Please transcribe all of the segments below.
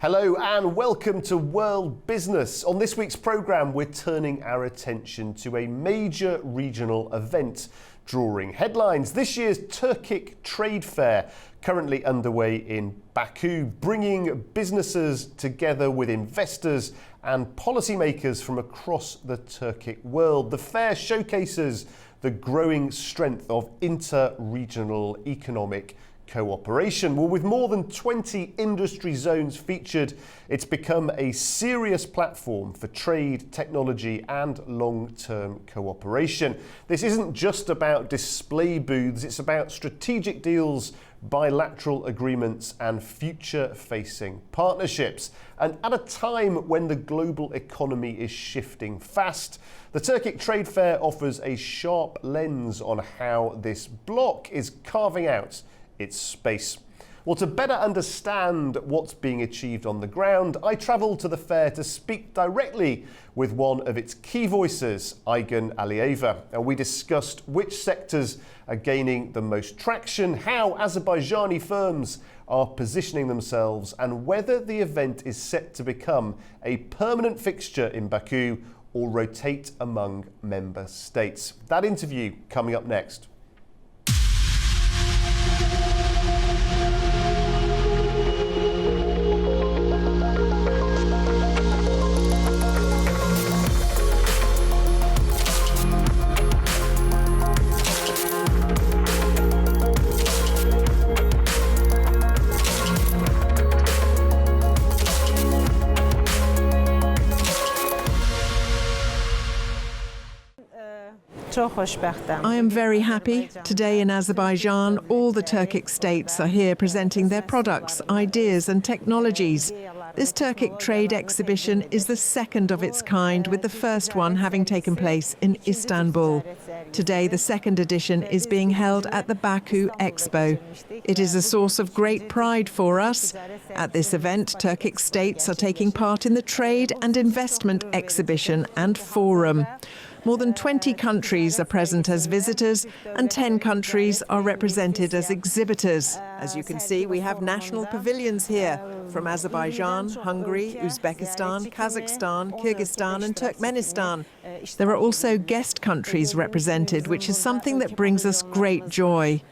Hello and welcome to World Business. On this week's programme, we're turning our attention to a major regional event drawing headlines. This year's Turkic trade fair, currently underway in Baku, bringing businesses together with investors and policymakers from across the Turkic world. The fair showcases the growing strength of inter-regional economic cooperation. Well, with more than 20 industry zones featured, it's become a serious platform for trade, technology and long-term cooperation. This isn't just about display booths, it's about strategic deals, bilateral agreements and future-facing partnerships. And at a time when the global economy is shifting fast, the Turkic Trade Fair offers a sharp lens on how this bloc is carving out its space. Well, to better understand what's being achieved on the ground, I travelled to the fair to speak directly with one of its key voices, Aygun Aliyeva. And we discussed which sectors are gaining the most traction, how Azerbaijani firms are positioning themselves, and whether the event is set to become a permanent fixture in Baku or rotate among member states. That interview coming up next. I am very happy. Today in Azerbaijan, all the Turkic states are here presenting their products, ideas and technologies. This Turkic trade exhibition is the second of its kind, with the first one having taken place in Istanbul. Today, the second edition is being held at the Baku Expo. It is a source of great pride for us. At this event, Turkic states are taking part in the Trade and Investment Exhibition and Forum. More than 20 countries are present as visitors and 10 countries are represented as exhibitors. As you can see, we have national pavilions here from Azerbaijan, Hungary, Uzbekistan, Kazakhstan, Kyrgyzstan and Turkmenistan. There are also guest countries represented, which is something that brings us great joy.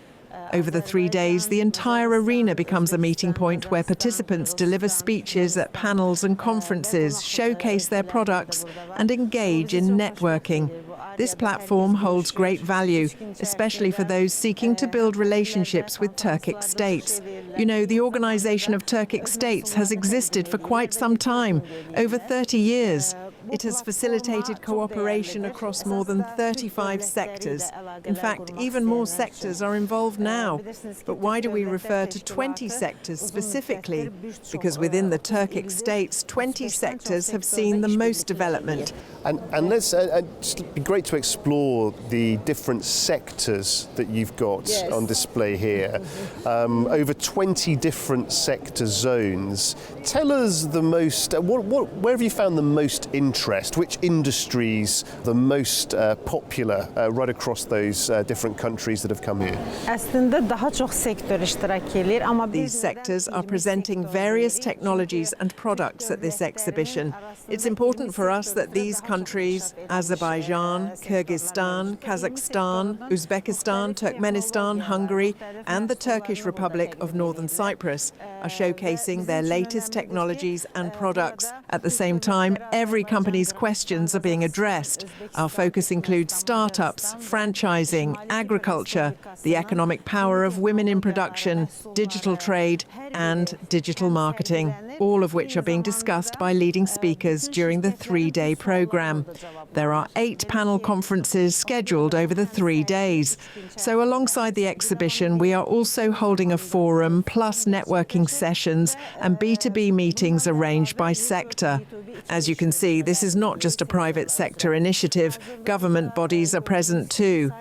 Over the 3 days, the entire arena becomes a meeting point where participants deliver speeches at panels and conferences, showcase their products and engage in networking. This platform holds great value, especially for those seeking to build relationships with Turkic states. You know, the Organization of Turkic States has existed for quite some time, over 30 years. It has facilitated cooperation across more than 35 sectors. In fact, even more sectors are involved now. But why do we refer to 20 sectors specifically? Because within the Turkic states, 20 sectors have seen the most development. And let's just be great to explore the different sectors that you've got on display here. Over 20 different sector zones. Tell us the most, where have you found the most interest? Which industries the most popular right across those different countries that have come here? These sectors are presenting various technologies and products at this exhibition. It's important for us that these countries, Azerbaijan, Kyrgyzstan, Kazakhstan, Uzbekistan, Turkmenistan, Hungary and the Turkish Republic of Northern Cyprus, are showcasing their latest technologies and products. At the same time, every company's questions are being addressed. Our focus includes startups, franchising, agriculture, the economic power of women in production, digital trade and digital marketing, all of which are being discussed by leading speakers during the 3-day program. There are 8 panel conferences scheduled over the 3 days. So alongside the exhibition, we are also holding a forum plus networking sessions and B2B meetings arranged by sector. As you can see, this is not just a private sector initiative. Government bodies are present too.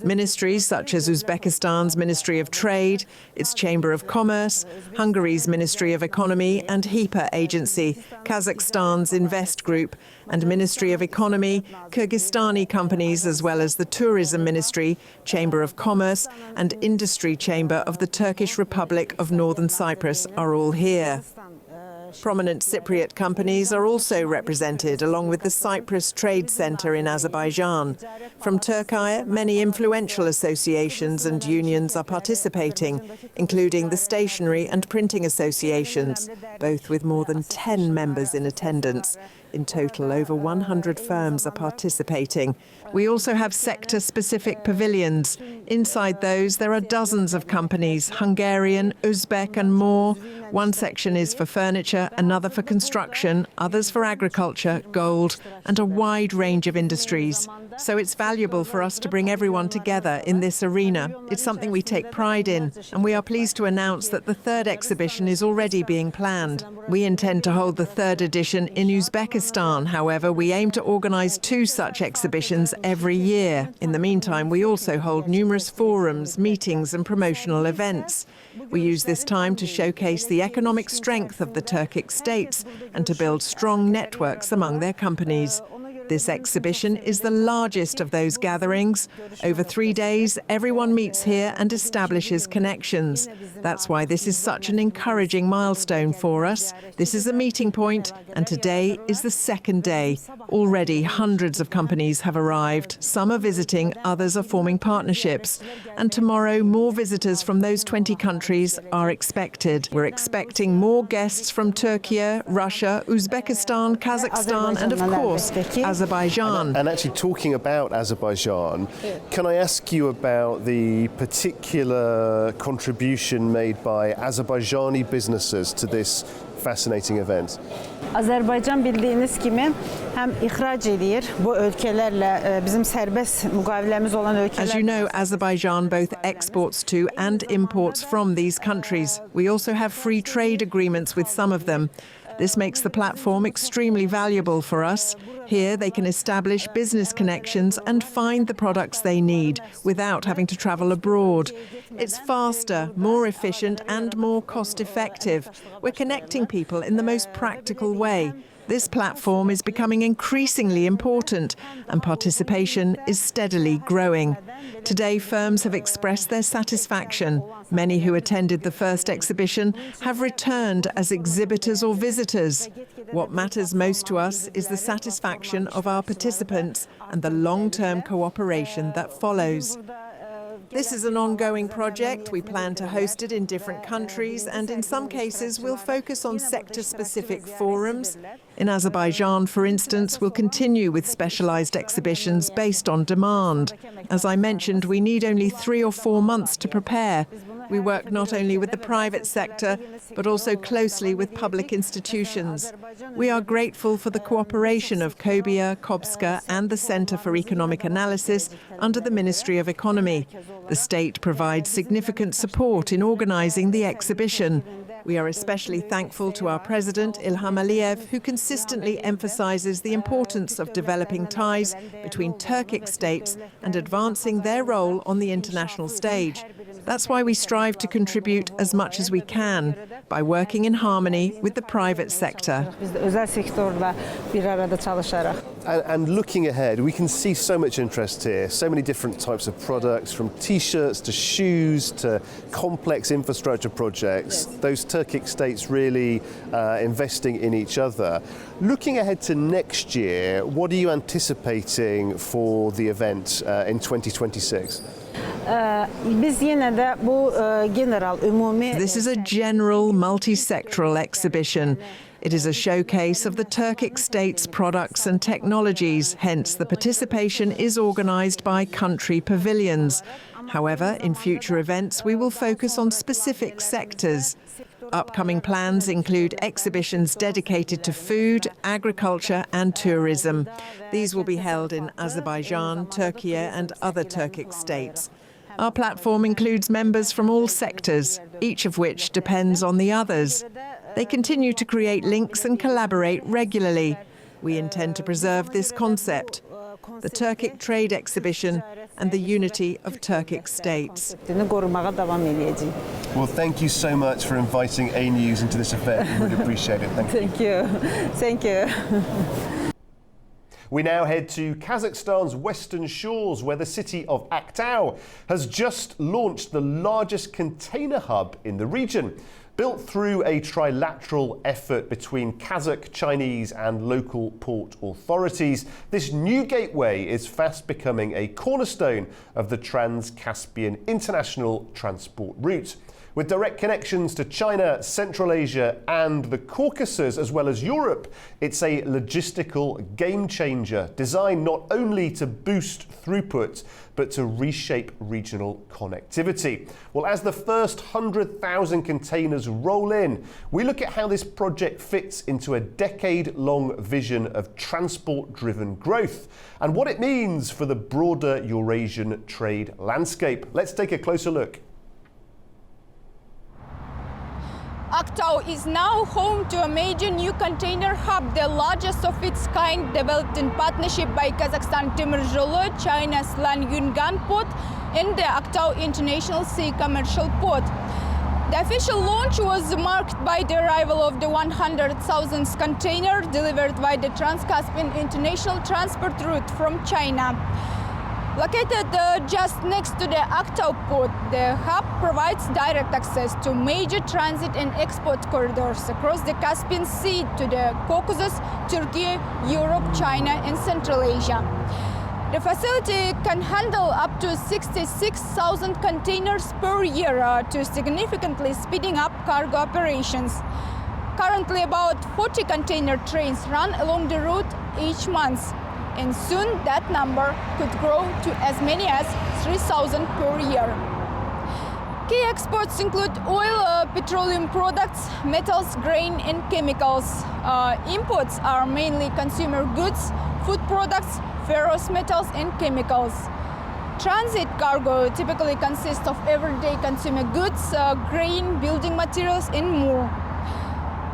Ministries such as Uzbekistan's Ministry of Trade, its Chamber of Commerce, Hungary's Ministry of Economy and HIPA Agency, Kazakhstan's Invest Group and Ministry of Economy, Kyrgyzstani companies as well as the Tourism Ministry, Chamber of Commerce and Industry Chamber of the Turkish Republic of Northern Cyprus are all here. Prominent Cypriot companies are also represented, along with the Cyprus Trade Centre in Azerbaijan. From Turkey, many influential associations and unions are participating, including the Stationery and Printing Associations, both with more than 10 members in attendance. In total, over 100 firms are participating. We also have sector-specific pavilions. Inside those, there are dozens of companies, Hungarian, Uzbek and more. One section is for furniture, another for construction, others for agriculture, gold, and a wide range of industries. So it's valuable for us to bring everyone together in this arena. It's something we take pride in, and we are pleased to announce that the third exhibition is already being planned. We intend to hold the third edition in Uzbekistan. However, we aim to organise 2 such exhibitions every year. In the meantime, we also hold numerous forums, meetings and promotional events. We use this time to showcase the economic strength of the Turkic states and to build strong networks among their companies. This exhibition is the largest of those gatherings. Over 3 days, everyone meets here and establishes connections. That's why this is such an encouraging milestone for us. This is a meeting point, and today is the second day. Already, hundreds of companies have arrived. Some are visiting, others are forming partnerships. And tomorrow, more visitors from those 20 countries are expected. We're expecting more guests from Turkey, Russia, Uzbekistan, Kazakhstan, and of course, Azerbaijan. And actually talking about Azerbaijan, can I ask you about the particular contribution made by Azerbaijani businesses to this fascinating event? Azerbaycan bildiğiniz gibi hem ihraç ediyor bu ülkelerle bizim serbest mukavelemiz olan ülkeler. As you know, Azerbaijan both exports to and imports from these countries. We also have free trade agreements with some of them. This makes the platform extremely valuable for us. Here they can establish business connections and find the products they need without having to travel abroad. It's faster, more efficient and more cost-effective. We're connecting people in the most practical way. This platform is becoming increasingly important and participation is steadily growing. Today, firms have expressed their satisfaction. Many who attended the first exhibition have returned as exhibitors or visitors. What matters most to us is the satisfaction of our participants and the long-term cooperation that follows. This is an ongoing project. We plan to host it in different countries, and in some cases we'll focus on sector-specific forums. In Azerbaijan, for instance, we'll continue with specialized exhibitions based on demand. As I mentioned, we need only 3 or 4 months to prepare. We work not only with the private sector, but also closely with public institutions. We are grateful for the cooperation of Kobia, Kobska and the Centre for Economic Analysis under the Ministry of Economy. The state provides significant support in organising the exhibition. We are especially thankful to our president, Ilham Aliyev, who consistently emphasises the importance of developing ties between Turkic states and advancing their role on the international stage. That's why we strive to contribute as much as we can by working in harmony with the private sector. And looking ahead, we can see so much interest here, so many different types of products, from T-shirts to shoes to complex infrastructure projects. Those Turkic states really investing in each other. Looking ahead to next year, what are you anticipating for the event in 2026? This is a general multi-sectoral exhibition. It is a showcase of the Turkic states' products and technologies, hence the participation is organised by country pavilions. However, in future events we will focus on specific sectors. Upcoming plans include exhibitions dedicated to food, agriculture and tourism. These will be held in Azerbaijan, Turkey and other Turkic states. Our platform includes members from all sectors, each of which depends on the others. They continue to create links and collaborate regularly. We intend to preserve this concept, the Turkic Trade Exhibition and the unity of Turkic states. Well, thank you so much for inviting Anewz into this event. We really appreciate it. Thank you. Thank you. We now head to Kazakhstan's western shores, where the city of Aktau has just launched the largest container hub in the region. Built through a trilateral effort between Kazakh, Chinese and local port authorities, this new gateway is fast becoming a cornerstone of the Trans-Caspian international transport route. With direct connections to China, Central Asia and the Caucasus, as well as Europe, it's a logistical game changer designed not only to boost throughput, but to reshape regional connectivity. Well, as the first 100,000 containers roll in, we look at how this project fits into a decade-long vision of transport-driven growth and what it means for the broader Eurasian trade landscape. Let's take a closer look. Aktau is now home to a major new container hub, the largest of its kind, developed in partnership by Kazakhstan Timir Jolo, China's Lan Yungan port, and the Aktau International Sea Commercial Port. The official launch was marked by the arrival of the 100,000th container delivered by the Trans-Caspian International Transport Route from China. Located just next to the Aktau port, the hub provides direct access to major transit and export corridors across the Caspian Sea to the Caucasus, Turkey, Europe, China and Central Asia. The facility can handle up to 66,000 containers per year, to significantly speeding up cargo operations. Currently, about 40 container trains run along the route each month, and soon that number could grow to as many as 3,000 per year. Key exports include oil, petroleum products, metals, grain and chemicals. Imports are mainly consumer goods, food products, ferrous metals and chemicals. Transit cargo typically consists of everyday consumer goods, grain, building materials and more.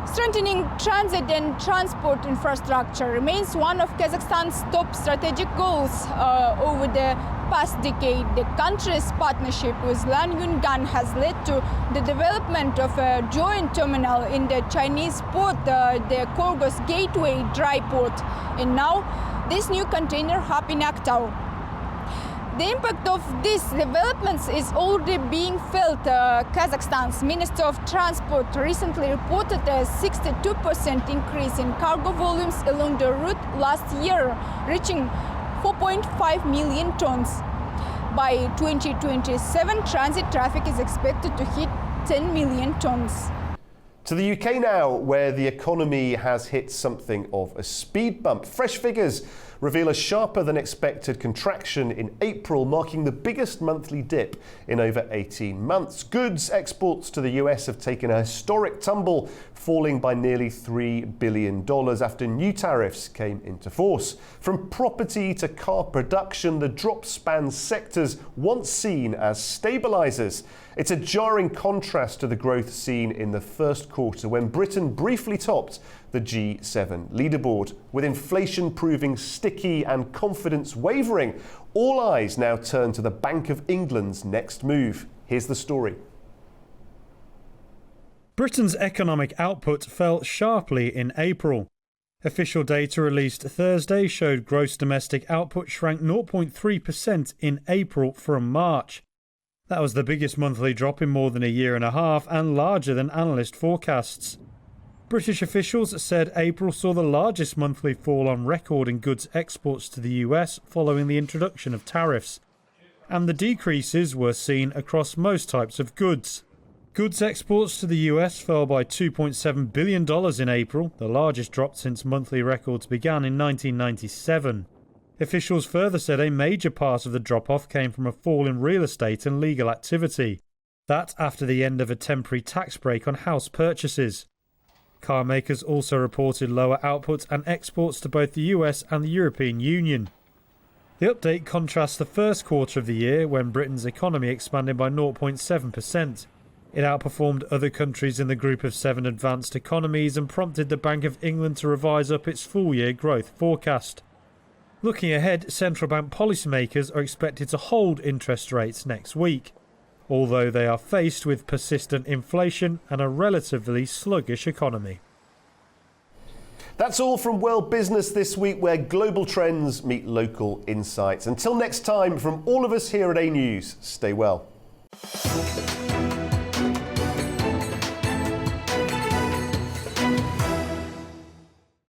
Strengthening transit and transport infrastructure remains one of Kazakhstan's top strategic goals. Over the past decade, the country's partnership with Lan Yungan has led to the development of a joint terminal in the Chinese port, the Korgos Gateway Dry Port, and now this new container hub in Aktau. The impact of these developments is already being felt. Kazakhstan's Minister of Transport recently reported a 62% increase in cargo volumes along the route last year, reaching 4.5 million tons. By 2027, transit traffic is expected to hit 10 million tons. To the UK now, where the economy has hit something of a speed bump. Fresh figures reveal a sharper than expected contraction in April, marking the biggest monthly dip in over 18 months. Goods exports to the US have taken a historic tumble, falling by nearly $3 billion after new tariffs came into force. From property to car production, the drop spans sectors once seen as stabilisers. It's a jarring contrast to the growth seen in the first quarter, when Britain briefly topped the G7 leaderboard. With inflation proving sticky and confidence wavering, all eyes now turn to the Bank of England's next move. Here's the story. Britain's economic output fell sharply in April. Official data released Thursday showed gross domestic output shrank 0.3% in April from March. That was the biggest monthly drop in more than a year and a half and larger than analyst forecasts. British officials said April saw the largest monthly fall on record in goods exports to the US following the introduction of tariffs, and the decreases were seen across most types of goods. Goods exports to the US fell by $2.7 billion in April, the largest drop since monthly records began in 1997. Officials further said a major part of the drop-off came from a fall in real estate and legal activity. That after the end of a temporary tax break on house purchases. Car makers also reported lower output and exports to both the US and the European Union. The update contrasts the first quarter of the year, when Britain's economy expanded by 0.7%. It outperformed other countries in the group of 7 advanced economies and prompted the Bank of England to revise up its full-year growth forecast. Looking ahead, central bank policymakers are expected to hold interest rates next week, although they are faced with persistent inflation and a relatively sluggish economy. That's all from World Business this week, where global trends meet local insights. Until next time, from all of us here at Anewz, stay well.